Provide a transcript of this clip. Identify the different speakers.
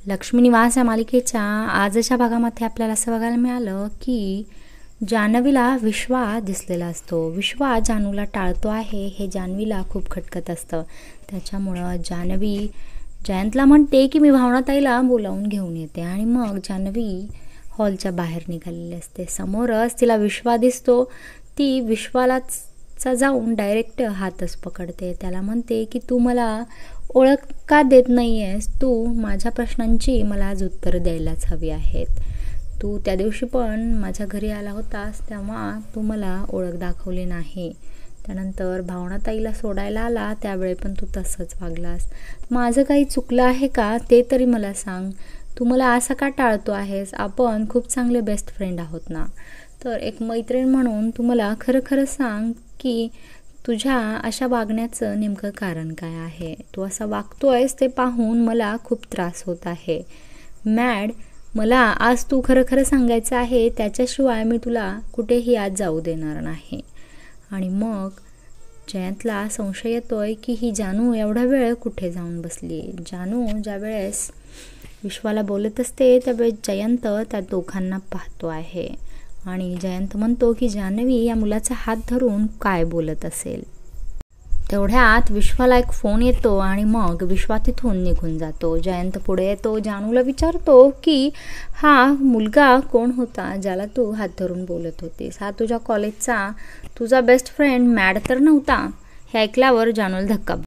Speaker 1: लक्ष्मी निवास या मालिकेच्या आजच्या भागामध्ये आपल्याला असं बघायला मिळालं की जान्हवीला विश्वा दिसलेला असतो. विश्वा जानूला टाळतो आहे हे जान्हवीला खूप खटकत असतं. त्याच्यामुळं जान्हवी जयंतला म्हणते की मी भावनाताईला बोलावून घेऊन येते आणि मग जान्हवी हॉलच्या बाहेर निघालेली असते. समोरच तिला विश्वा दिसतो. ती विश्वालाच जाऊन डायरेक्ट हातच पकडते. त्याला म्हणते की तू मला ओळख का देत नाही आहेस? तू माझ्या प्रश्नांची मला आज उत्तर द्यायलाच हवी आहेत. तू त्या दिवशी पण माझ्या घरी आला होतास तेव्हा तू मला ओळख दाखवली नाही. त्यानंतर भावनाताईला सोडायला आला त्यावेळी पण तू तसंच वागलास. माझं काही चुकलं आहे का ते तरी मला सांग. तू मला असं का टाळतो आहेस? आपण खूप चांगले बेस्ट फ्रेंड आहोत ना. तर एक मैत्रीण म्हणून तू मला खरं खरं सांग की तुझ्या अशा वागण्याचं नेमकं कारण काय आहे? तू असा वागतोयस ते पाहून मला खूप त्रास होत आहे. मॅड, मला आज तू खरं खरं सांगायचं आहे, त्याच्याशिवाय मी तुला कुठेही आज जाऊ देणार नाही. आणि मग जयंतला संशय येतोय की ही जानू एवढा वेळ कुठे जाऊन बसली. जानू ज्या वेळेस विश्वाला बोलत असते त्यावेळेस जयंत त्या दोघांना पाहतो आहे आणि जयंत म्हणतो की जान्हवी या मुलाचा हात धरून काय बोलत असेल. तेवढ्यात विश्वाला एक फोन येतो आणि मग विश्वा तिथून निघून जातो. जयंत पुढे येतो, जानूला विचारतो की हा मुलगा कोण होता ज्याला तू हात धरून बोलत होतीस? हा तुझ्या कॉलेजचा तुझा बेस्ट फ्रेंड मॅड तर नव्हता? हे ऐकल्यावर जानूला धक्का